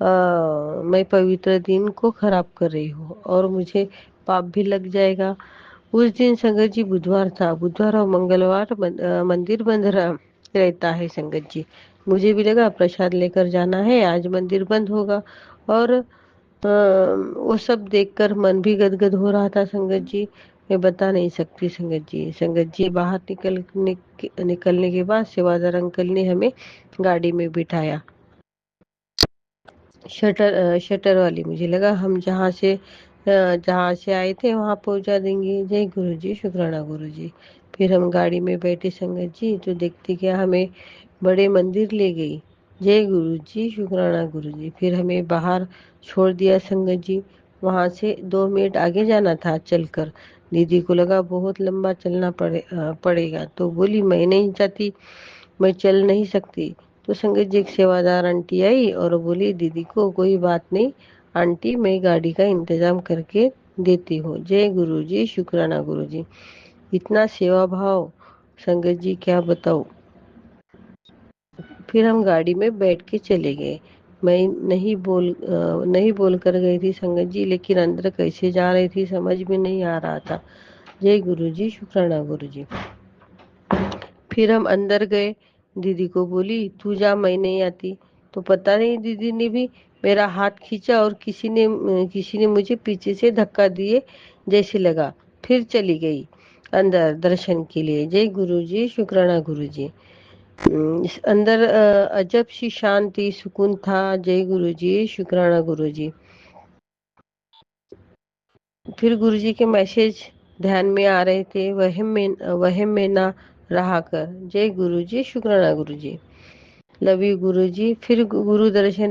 मैं पवित्र दिन को खराब कर रही हूँ और मुझे पाप भी लग जाएगा। उस दिन संगत जी बुधवार था। बुधवार और मंगलवार मंदिर बंद रहता है संगत जी। मुझे भी लगा प्रसाद लेकर जाना है, आज मंदिर बंद होगा। और वो सब देखकर मन भी गदगद हो रहा था संगत जी। मैं बता नहीं सकती संगत जी। संगत जी बाहर निकलने के बाद सेवादार अंकल ने हमें गाड़ी में बिठाया। शटर वाली। मुझे लगा हम जहाँ से आए थे वहां पहुंचा देंगे। जय गुरु जी, शुक्राना गुरु जी। फिर हम गाड़ी में बैठे संगत जी तो देखते क्या हमें बड़े मंदिर ले गई। जय गुरु जी, शुक्राना गुरु जी। फिर हमें बाहर छोड़ दिया संगत जी। वहां से 2 मिनट आगे जाना था चलकर। दीदी को लगा बहुत लंबा चलना पड़ेगा तो बोली मैं नहीं जाती, मैं चल नहीं सकती। तो संगत जी एक सेवादार आंटी आई और बोली दीदी को कोई बात नहीं आंटी, मैं गाड़ी का इंतजाम करके देती हूँ। जय गुरु जी, शुक्राना गुरु जी। इतना सेवा भाव संगत जी क्या बताऊं। फिर हम गाड़ी में बैठ के चले गए। मैं नहीं बोल कर गई थी संगत जी, लेकिन अंदर कैसे जा रही थी समझ में नहीं आ रहा था। जय गुरु जी, शुक्राना गुरु जी। फिर हम अंदर गए। दीदी को बोली तू जा, मैं नहीं आती। तो पता नहीं दीदी ने भी मेरा हाथ खींचा और किसी ने मुझे पीछे से धक्का दिए जैसे लगा। फिर चली गई अंदर दर्शन के लिए। जय गुरु जी, शुक्राना गुरु जी। इस अंदर अजब सी शांति सुकून था। जय गुरु जी, शुक्राना गुरु जी। फिर गुरु जी के मैसेज ध्यान में आ रहे थे, वहम में ना रहा कर। जय गुरु जी, शुक्राना गुरु जी। लव यू गुरुजी। फिर गुरु दर्शन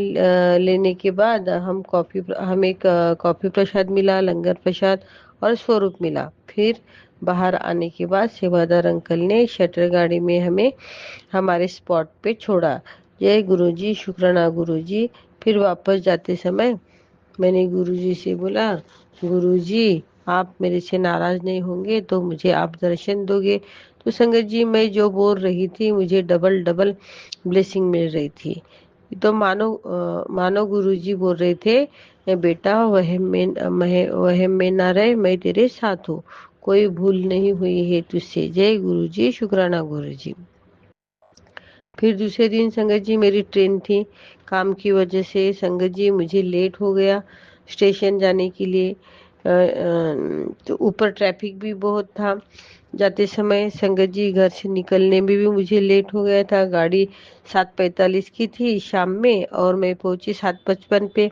लेने के बाद हमें कॉफी प्रसाद मिला, लंगर प्रसाद और स्वरूप मिला। फिर बाहर आने के बाद सेवादार अंकल ने शटर गाड़ी में हमें हमारे स्पॉट पे छोड़ा। जय गुरुजी, शुक्राना गुरुजी। फिर वापस जाते समय मैंने गुरुजी से बोला, गुरुजी आप मेरे से नाराज नहीं होंगे तो मुझे आप दर्शन दोगे? तो संगत जी, मैं जो बोल रही थी मुझे डबल डबल ब्लेसिंग मिल रही थी। तो मानो गुरुजी बोल रहे थे, बेटा वहम में ना रहे, मैं तेरे साथ हूँ, कोई भूल नहीं हुई है तुझसे। जय गुरुजी, शुक्राना गुरुजी। फिर दूसरे दिन संगत जी मेरी ट्रेन थी। काम की वजह से संगत जी मुझे लेट हो गया स्टेशन जाने के लिए। तो ऊपर ट्रैफिक भी बहुत था। जाते समय संगत जी घर से निकलने में भी मुझे लेट हो गया था। गाड़ी 7:45 की थी शाम में और मैं पहुंची 7:55 पे।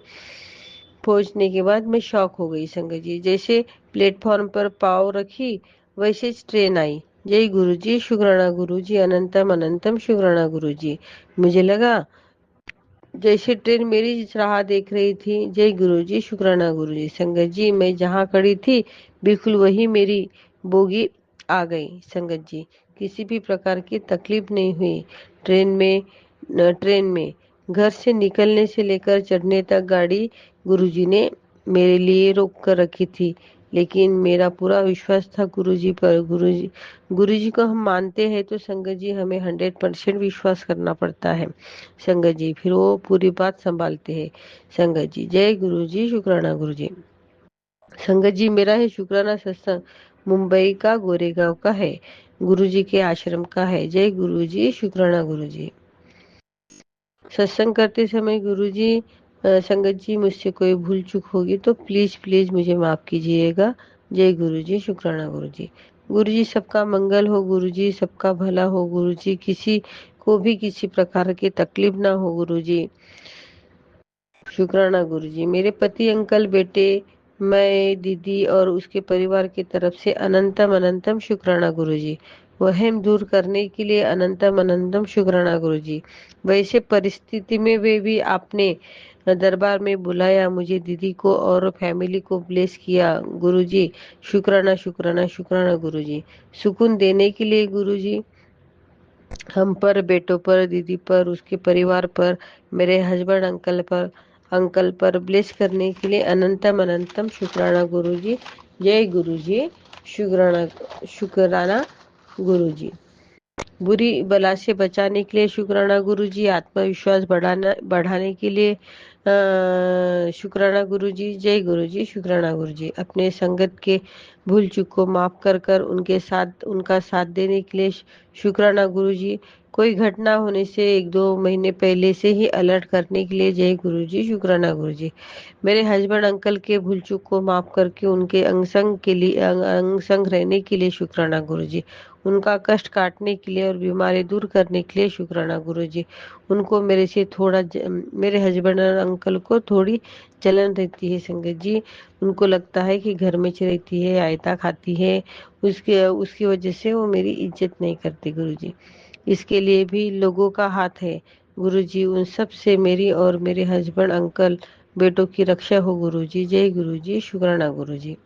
पहुंचने के बाद मैं शॉक हो गई संगत जी। जैसे प्लेटफॉर्म पर पाँव रखी वैसे ट्रेन आई। जय गुरुजी, शुक्राना गुरुजी, अनंतम अनंतम शुक्राना गुरुजी। मुझे लगा जैसे ट्रेन मेरी राह देख रही थी। जय गुरुजी, शुक्राना गुरुजी। संगत जी मैं जहाँ खड़ी थी बिल्कुल वही मेरी बोगी आ गई। संगत जी किसी भी प्रकार की तकलीफ नहीं हुई। ट्रेन में घर से निकलने से लेकर चढ़ने तक गाड़ी गुरुजी ने मेरे लिए रोक कर रखी थी। लेकिन मेरा पूरा विश्वास था गुरुजी पर। गुरुजी को हम मानते हैं तो संगत जी हमें 100% विश्वास करना पड़ता है संगत जी, फिर वो पूरी बात संभालते हैं संगत जी। जय गुरु जी, शुक्राना गुरु जी। संगत जी मेरा है शुक्राना सत्संग मुंबई का गोरेगांव का है, गुरु जी के आश्रम का है। जय गुरु जी, शुक्राना गुरु जी। सत्संग करते समय गुरु जी संगत जी मुझसे कोई भूल चूक होगी तो प्लीज प्लीज मुझे माफ कीजिएगा। जय गुरु जी, शुक्राना गुरु जी। गुरु जी सबका मंगल हो, गुरु जी सबका भला हो, गुरु जी किसी को भी किसी प्रकार की तकलीफ ना हो गुरु जी। शुक्राना गुरु जी। मेरे पति, अंकल, बेटे, मैं, दीदी और उसके परिवार की तरफ से अनंतम अनंतम शुक्राना गुरु जी। वहम दूर करने के लिए अनंतम अनंतम शुक्राना गुरु जी। वैसे परिस्थिति में वे भी आपने दरबार में बुलाया, मुझे, दीदी को और फैमिली को ब्लेस किया गुरु जी। शुक्राना शुक्राना शुक्राना गुरु जी। सुकून देने के लिए गुरु जी हम पर, बेटों पर, दीदी पर, उसके परिवार पर, मेरे हस्बैंड अंकल पर ब्लेस करने के लिए अनंतम अनंतम शुक्राना गुरु जी। जय गुरु जी, शुक्राना गुरु जी। बुरी बला से बचाने के लिए शुक्राना गुरु जी। आत्मविश्वास बढ़ाने के लिए शुक्राना गुरु जी। जय गुरु जी, शुक्राना गुरु जी। अपने संगत के भूल चूक को माफ कर कर उनका साथ देने के लिए शुक्राना गुरु जी। कोई घटना होने से 1-2 महीने पहले से ही अलर्ट करने के लिए जय गुरु जी, शुक्राना गुरु जी। मेरे हस्बैंड अंकल के भूल चूक को माफ करके उनके अंग संग रहने के लिए शुक्राना गुरु जी। उनका कष्ट काटने के लिए और बीमारी दूर करने के लिए शुक्राना गुरु जी। उनको मेरे हस्बैंड और अंकल को थोड़ी जलन रहती है संगत जी। उनको लगता है कि घर में रहती है, आयता खाती है, उसकी वजह से वो मेरी इज्जत नहीं करते गुरु जी। इसके लिए भी लोगों का हाथ है गुरु जी। उन सब से मेरी और मेरे हस्बैंड अंकल बेटों की रक्षा हो गुरु जी। जय गुरु जी, शुक्राना गुरु जी।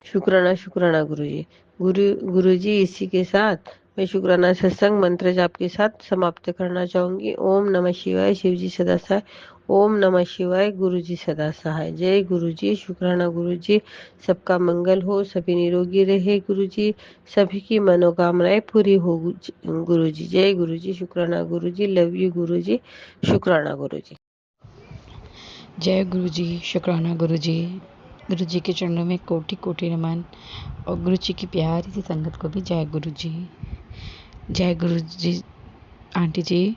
शुक्राना शुक्राना गुरु जी। गुरु जी इसी के साथ मैं शुक्राना सत्संग मंत्र जाप के साथ समाप्त करना चाहूंगी। ओम नमः शिवाय, शिव जी सदा सहाय। ओम नमः शिवाय, गुरु जी सदा सहाय। जय गुरु जी, शुक्राना गुरु जी। सबका मंगल हो, सभी निरोगी रहे गुरु जी, सभी की मनोकामनाएं पूरी हो गुरु जी। जय गुरु जी, शुक्राना गुरु जी। लव यू गुरु जी, शुक्राना गुरु जी। जय गुरु जी, शुक्राना गुरु जी। गुरु जी के चरणों में कोटि कोटि नमन और गुरु जी की प्यारी सी संगत को भी जय गुरु जी। जय गुरु जी आंटी जी,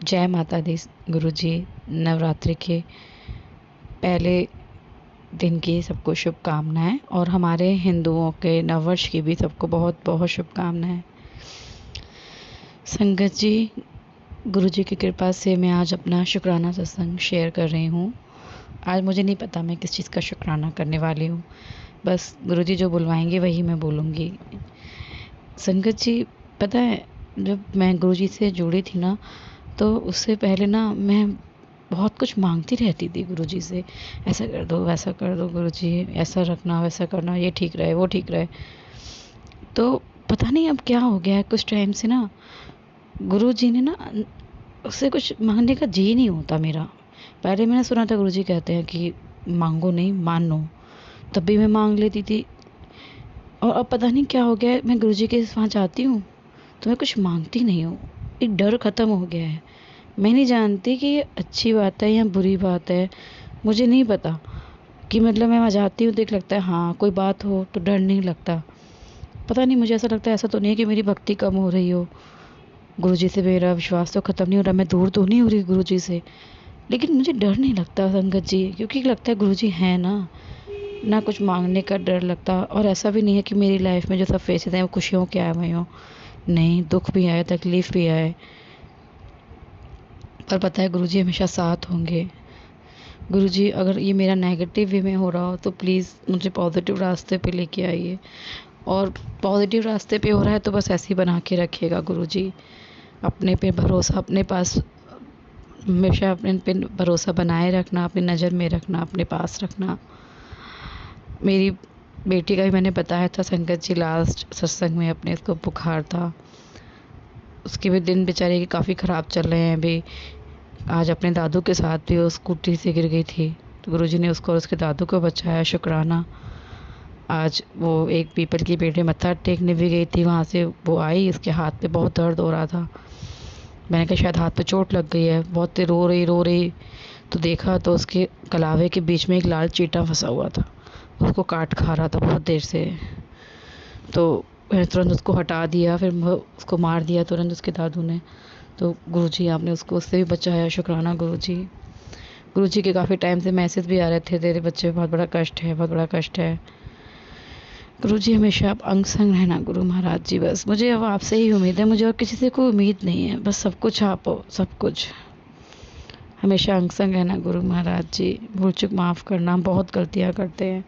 जय माता दी गुरु जी। नवरात्रि के पहले दिन की सबको शुभकामनाएं और हमारे हिंदुओं के नववर्ष की भी सबको बहुत बहुत शुभकामनाएं। संगत जी, गुरु जी की कृपा से मैं आज अपना शुक्राना सत्संग शेयर कर रही हूँ। आज मुझे नहीं पता मैं किस चीज़ का शुक्राना करने वाली हूँ, बस गुरु जी जो बुलवाएंगे वही मैं बोलूँगी। संगत जी, पता है जब मैं गुरुजी से जुड़ी थी ना, तो उससे पहले ना मैं बहुत कुछ मांगती रहती थी गुरुजी से, ऐसा कर दो वैसा कर दो गुरुजी, ऐसा रखना वैसा करना, ये ठीक रहे वो ठीक रहे। तो पता नहीं अब क्या हो गया है, कुछ टाइम से ना गुरुजी ने ना उससे कुछ मांगने का जी नहीं होता मेरा। पहले मैंने सुना था गुरुजी कहते हैं कि मांगो नहीं मानो, तब भी मैं मांग लेती थी। और अब पता नहीं क्या हो गया है, मैं गुरुजी के वहाँ जाती हूँ तो मैं कुछ मांगती नहीं हूँ। एक डर ख़त्म हो गया है। मैं नहीं जानती कि ये अच्छी बात है या बुरी बात है, मुझे नहीं पता। कि मतलब मैं वहाँ जाती हूँ तो एक लगता है हाँ कोई बात हो तो डर नहीं लगता। पता नहीं, मुझे ऐसा लगता है, ऐसा तो नहीं है कि मेरी भक्ति कम हो रही हो, गुरुजी से मेरा विश्वास तो ख़त्म नहीं हो रहा, मैं दूर तो नहीं हो रही गुरुजी से, लेकिन मुझे डर नहीं लगता संगत जी, क्योंकि लगता है गुरुजी हैं ना कुछ मांगने का डर लगता। और ऐसा भी नहीं है कि मेरी लाइफ में जो सब फेसेस हैं वो खुशियों के आए हुए हों, नहीं, दुख भी आए, तकलीफ़ भी आए, पर पता है गुरुजी हमेशा साथ होंगे। गुरुजी अगर ये मेरा नेगेटिव वे में हो रहा हो तो प्लीज़ मुझे पॉजिटिव रास्ते पे लेके आइए, और पॉजिटिव रास्ते पे हो रहा है तो बस ऐसे ही बना के रखिएगा गुरुजी। अपने पे भरोसा, अपने पास हमेशा अपने पे भरोसा बनाए रखना, अपनी नज़र में रखना, अपने पास रखना। मेरी बेटी का भी मैंने बताया था संगत जी लास्ट सत्संग में, अपने उसको बुखार था, उसके भी दिन बेचारे के काफ़ी ख़राब चल रहे हैं अभी। आज अपने दादू के साथ भी वो स्कूटी से गिर गई थी, तो गुरुजी ने उसको और उसके दादू को बचाया, शुक्राना। आज वो एक पीपल की पेड़ में मत्था टेकने भी गई थी, वहाँ से वो आई, उसके हाथ पे बहुत दर्द हो रहा था। मैंने कहा शायद हाथ पे चोट लग गई है, बहुत रो रही, तो देखा तो उसके कलावे के बीच में एक लाल चींटा फंसा हुआ था, उसको काट खा रहा था बहुत देर से। तो मैंने तुरंत उसको हटा दिया, फिर उसको मार दिया तुरंत उसके दादू ने। तो गुरुजी आपने उसको उससे भी बचाया, शुक्राना गुरुजी। गुरुजी के काफ़ी टाइम से मैसेज भी आ रहे थे, तेरे बच्चे बहुत बड़ा कष्ट है, बहुत बड़ा कष्ट है। गुरुजी हमेशा आप अंग संग रहना गुरु महाराज जी, बस मुझे अब आपसे ही उम्मीद है, मुझे और किसी से कोई उम्मीद नहीं है, बस सब कुछ आप हो, सब कुछ। हमेशा अंग संग रहना गुरु महाराज जी, भूल चूक माफ़ करना, हम बहुत गलतियाँ करते हैं।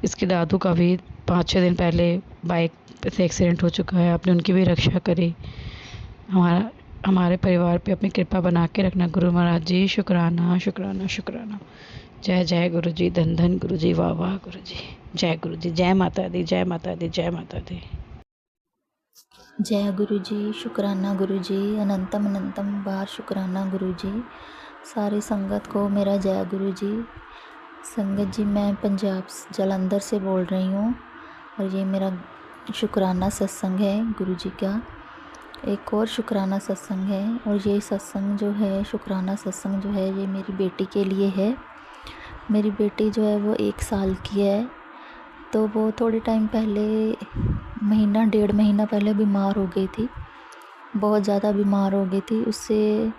इसके दादू का भी 5-6 दिन पहले बाइक से एक्सीडेंट हो चुका है, आपने उनकी भी रक्षा करी। हमारे परिवार पे अपनी कृपा बना के रखना गुरु महाराज जी, शुक्राना शुक्राना शुक्राना। जय जय गुरु जी, धन धन गुरु जी, वाह वाह गुरु जी, जय गुरु जी, जय माता दी, जय माता दी, जय माता दी। जय गुरु जी, शुक्राना गुरु जी, अनंतम अनंतम बार शुक्राना गुरु जी। सारी संगत को मेरा जय गुरु जी। संगत जी, मैं पंजाब जालंधर से बोल रही हूँ और ये मेरा शुक्राना सत्संग है गुरु जी का। एक और शुक्राना सत्संग है, और ये सत्संग जो है, शुक्राना सत्संग जो है, ये मेरी बेटी के लिए है। मेरी बेटी जो है वो 1 साल की है, तो वो थोड़े टाइम पहले, 1.5 महीना पहले बीमार हो गई थी, बहुत ज़्यादा बीमार हो गई थी। उससे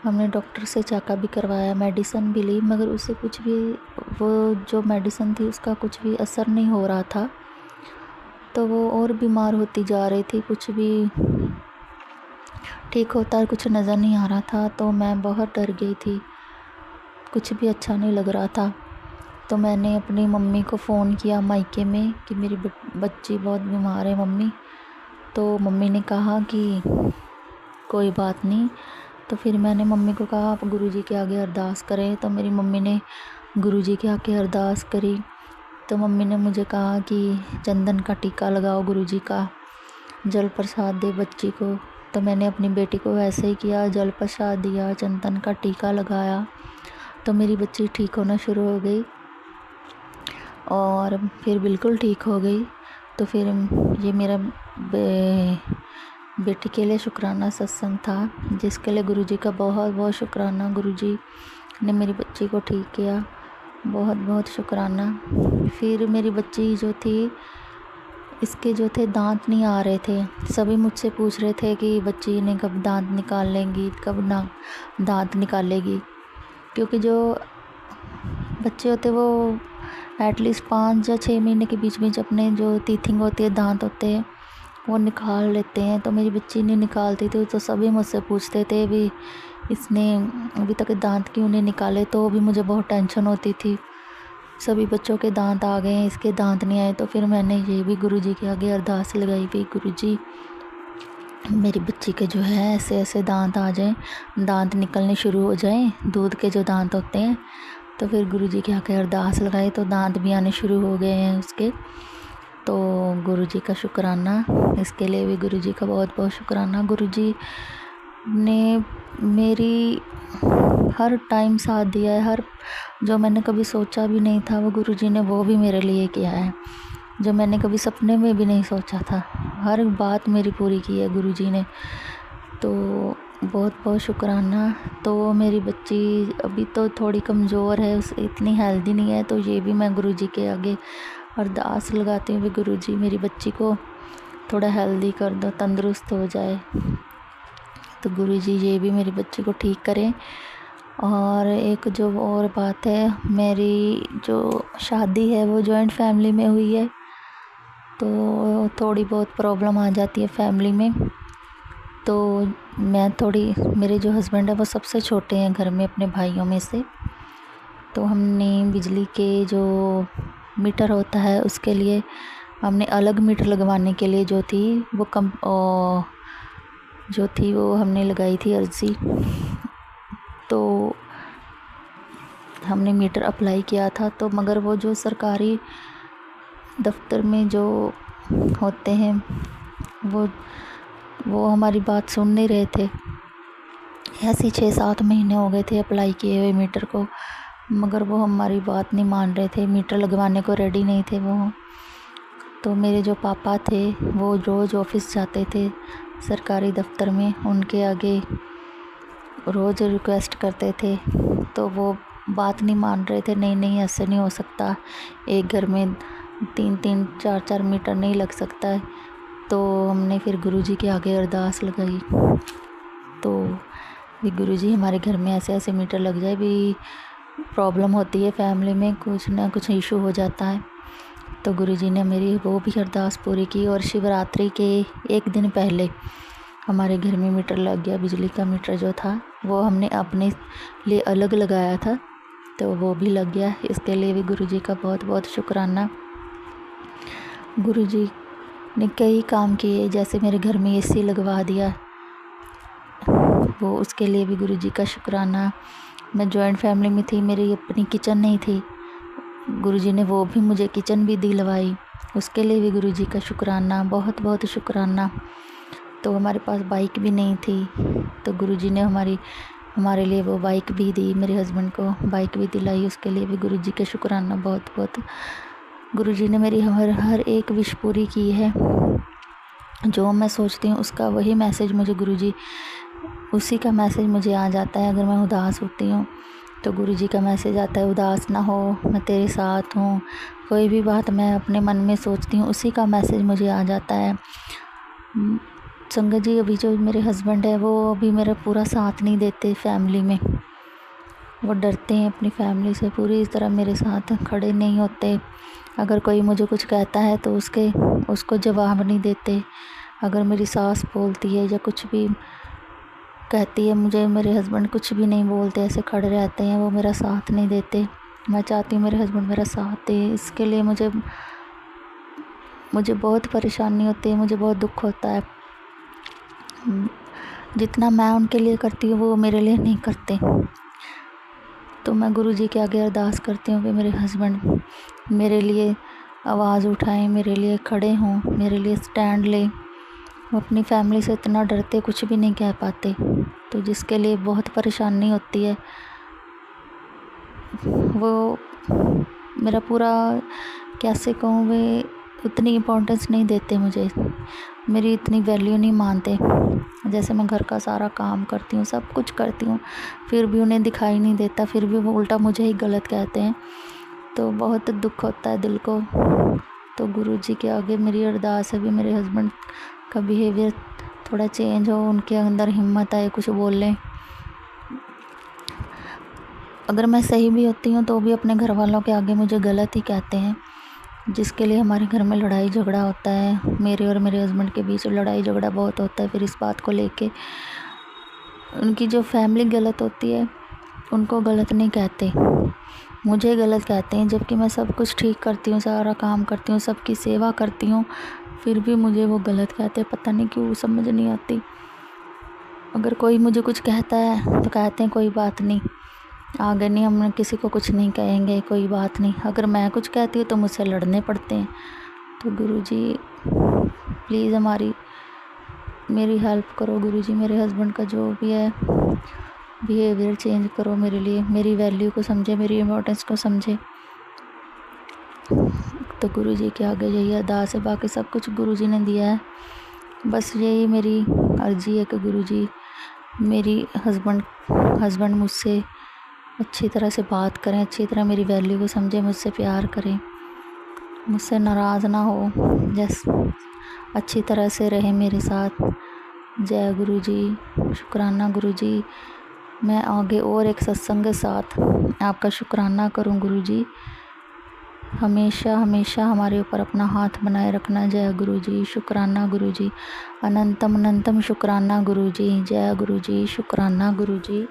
हमने डॉक्टर से चेकअप भी करवाया, मेडिसिन भी ली, मगर उससे कुछ भी, वो जो मेडिसिन थी उसका कुछ भी असर नहीं हो रहा था। तो वो और बीमार होती जा रही थी, कुछ भी ठीक होता कुछ नज़र नहीं आ रहा था। तो मैं बहुत डर गई थी, कुछ भी अच्छा नहीं लग रहा था। तो मैंने अपनी मम्मी को फ़ोन किया मायके में कि मेरी बच्ची बहुत बीमार है मम्मी। तो मम्मी ने कहा कि कोई बात नहीं। तो फिर मैंने मम्मी को कहा आप गुरुजी के आगे अरदास करें। तो मेरी मम्मी ने गुरुजी के आगे अरदास करी। तो मम्मी ने मुझे कहा कि चंदन का टीका लगाओ गुरुजी का, जल प्रसाद दे बच्ची को। तो मैंने अपनी बेटी को वैसे ही किया, जल प्रसाद दिया, चंदन का टीका लगाया। तो मेरी बच्ची ठीक होना शुरू हो गई और फिर बिल्कुल ठीक हो गई। तो फिर ये मेरा बेटी के लिए शुक्राना सत्संग था, जिसके लिए गुरुजी का बहुत बहुत शुक्राना। गुरुजी ने मेरी बच्ची को ठीक किया, बहुत बहुत शुक्राना। फिर मेरी बच्ची जो थी, इसके जो थे दांत नहीं आ रहे थे। सभी मुझसे पूछ रहे थे कि बच्ची ने कब दांत निकाल लेंगी, कब ना दांत निकालेगी, क्योंकि जो बच्चे होते वो एटलीस्ट 5 या 6 महीने के बीच में अपने जो टीथिंग होती है, दांत होते हैं, वो निकाल लेते हैं। तो मेरी बच्ची नहीं निकालती थी। तो सभी मुझसे पूछते थे भी इसने अभी तक दांत क्यों नहीं निकाले। तो भी मुझे बहुत टेंशन होती थी, सभी बच्चों के दांत आ गए हैं, इसके दांत नहीं आए। तो फिर मैंने ये भी गुरुजी के आगे अरदास लगाई भी, गुरुजी मेरी बच्ची के जो है ऐसे ऐसे दांत आ जाएं, दांत निकलने शुरू हो जाएं, दूध के जो दांत होते हैं। तो फिर गुरुजी के आके अरदास लगाई तो दांत भी आने शुरू हो गए हैं उसके। तो गुरुजी का शुक्राना, इसके लिए भी गुरुजी का बहुत बहुत शुक्राना। गुरुजी ने मेरी हर टाइम साथ दिया है, हर जो मैंने कभी सोचा भी नहीं था वो गुरुजी ने वो भी मेरे लिए किया है, जो मैंने कभी सपने में भी नहीं सोचा था। हर बात मेरी पूरी की है गुरुजी ने, तो बहुत बहुत शुक्राना। तो मेरी बच्ची अभी तो थोड़ी कमज़ोर है, उस इतनी हेल्दी नहीं है, तो ये भी मैं गुरुजी के आगे अरदास लगाती हूँ कि गुरुजी मेरी बच्ची को थोड़ा हेल्दी कर दो, तंदुरुस्त हो जाए। तो गुरुजी ये भी मेरी बच्ची को ठीक करें। और एक जो और बात है, मेरी जो शादी है वो जॉइंट फैमिली में हुई है, तो थोड़ी बहुत प्रॉब्लम आ जाती है फैमिली में। तो मैं थोड़ी, मेरे जो हस्बैंड है वो सबसे छोटे हैं घर में अपने भाइयों में से। तो हमने बिजली के जो मीटर होता है उसके लिए हमने अलग मीटर लगवाने के लिए जो थी वो हमने लगाई थी अर्जी। तो हमने मीटर अप्लाई किया था, तो मगर वो जो सरकारी दफ्तर में जो होते हैं वो हमारी बात सुन नहीं रहे थे। ऐसे 6-7 महीने हो गए थे अप्लाई किए हुए मीटर को, मगर वो हमारी बात नहीं मान रहे थे, मीटर लगवाने को रेडी नहीं थे वो। तो मेरे जो पापा थे वो रोज़ ऑफिस जाते थे सरकारी दफ्तर में, उनके आगे रोज़ रिक्वेस्ट करते थे, तो वो बात नहीं मान रहे थे। नहीं ऐसे नहीं हो सकता, एक घर में 3-3 4-4 मीटर नहीं लग सकता है। तो हमने फिर गुरुजी के आगे अरदास लगाई, तो भी गुरुजी हमारे घर में ऐसे ऐसे मीटर लग जाए, भी प्रॉब्लम होती है फैमिली में, कुछ ना कुछ इशू हो जाता है। तो गुरुजी ने मेरी वो भी अरदास पूरी की। और शिवरात्रि के एक दिन पहले हमारे घर में मीटर लग गया, बिजली का मीटर जो था वो हमने अपने लिए अलग लगाया था, तो वो भी लग गया। इसके लिए भी गुरुजी का बहुत बहुत शुक्राना। गुरुजी ने कई काम किए, जैसे मेरे घर में एसी लगवा दिया, वो उसके लिए भी गुरुजी का शुक्राना। मैं जॉइंट फैमिली में थी, मेरी अपनी किचन नहीं थी, गुरुजी ने वो भी मुझे किचन भी दिलवाई, उसके लिए भी गुरुजी का शुक्राना, बहुत बहुत शुक्राना। तो हमारे पास बाइक भी नहीं थी, तो गुरुजी ने हमारे लिए वो बाइक भी दी, मेरे हस्बैंड को बाइक भी दिलाई, उसके लिए भी गुरुजी का शुक्राना बहुत बहुत। गुरुजी ने मेरी हर एक विश पूरी की है, जो मैं सोचती हूँ उसका वही मैसेज मुझे गुरुजी, उसी का मैसेज मुझे आ जाता है। अगर मैं उदास होती हूँ तो गुरुजी का मैसेज आता है, उदास ना हो, मैं तेरे साथ हूँ। कोई भी बात मैं अपने मन में सोचती हूँ उसी का मैसेज मुझे आ जाता है। संगत जी, अभी जो मेरे हस्बैंड है वो अभी मेरा पूरा साथ नहीं देते फैमिली में, वो डरते हैं अपनी फैमिली से, पूरी तरह मेरे साथ खड़े नहीं होते। अगर कोई मुझे कुछ कहता है तो उसको जवाब नहीं देते। अगर मेरी सास बोलती है या कुछ भी कहती है मुझे, मेरे हस्बैंड कुछ भी नहीं बोलते, ऐसे खड़े रहते हैं, वो मेरा साथ नहीं देते। मैं चाहती हूँ मेरे हस्बैंड मेरा साथ दे, इसके लिए मुझे बहुत परेशानी होती है, मुझे बहुत दुख होता है। जितना मैं उनके लिए करती हूँ वो मेरे लिए नहीं करते। तो मैं गुरुजी के आगे अरदास करती हूँ कि मेरे हस्बैंड मेरे लिए आवाज़ उठाएं, मेरे लिए खड़े हों, मेरे लिए स्टैंड लें। वो अपनी फैमिली से इतना डरते, कुछ भी नहीं कह पाते, तो जिसके लिए बहुत परेशानी होती है। वो मेरा पूरा, कैसे कहूँ, वे उतनी इम्पोर्टेंस नहीं देते मुझे, मेरी इतनी वैल्यू नहीं मानते। जैसे मैं घर का सारा काम करती हूँ, सब कुछ करती हूँ, फिर भी उन्हें दिखाई नहीं देता, फिर भी वो उल्टा मुझे ही गलत कहते हैं, तो बहुत दुख होता है दिल को। तो गुरुजी के आगे मेरी अरदास है कि मेरे हस्बैंड का बिहेवियर थोड़ा चेंज हो, उनके अंदर हिम्मत आए कुछ बोलें। अगर मैं सही भी होती हूँ तो भी अपने घर वालों के आगे मुझे गलत ही कहते हैं, जिसके लिए हमारे घर में लड़ाई झगड़ा होता है। मेरे और मेरे हस्बैंड के बीच लड़ाई झगड़ा बहुत होता है। फिर इस बात को लेके उनकी जो फैमिली गलत होती है उनको गलत नहीं कहते, मुझे गलत कहते हैं, जबकि मैं सब कुछ ठीक करती हूँ, सारा काम करती हूँ, सबकी सेवा करती हूँ, फिर भी मुझे वो गलत कहते, पता नहीं क्यों, समझ नहीं आती। अगर कोई मुझे कुछ कहता है तो कहते हैं कोई बात नहीं, आगे नहीं, हम किसी को कुछ नहीं कहेंगे, कोई बात नहीं। अगर मैं कुछ कहती हूँ तो मुझसे लड़ने पड़ते हैं। तो गुरुजी प्लीज़ मेरी हेल्प करो गुरुजी। मेरे हस्बैंड का जो भी है बिहेवियर चेंज करो मेरे लिए, मेरी वैल्यू को समझे, मेरी इम्पोर्टेंस को समझे। तो गुरुजी के आगे यही अरदास है, बाकी सब कुछ गुरुजी ने दिया है। बस यही मेरी अर्जी है कि गुरुजी मेरी हस्बैंड मुझसे अच्छी तरह से बात करें, अच्छी तरह मेरी वैल्यू को समझे, मुझसे प्यार करें, मुझसे नाराज़ ना हो, जैसे अच्छी तरह से रहे मेरे साथ। जय गुरुजी, शुक्राना गुरुजी। मैं आगे और एक सत्संग के साथ आपका शुक्राना करूं गुरुजी। हमेशा हमेशा हमारे ऊपर अपना हाथ बनाए रखना। जय गुरुजी, शुक्राना गुरुजी, अनंतम अनंतम शुक्राना गुरुजी। जय गुरुजी, शुक्राना गुरुजी।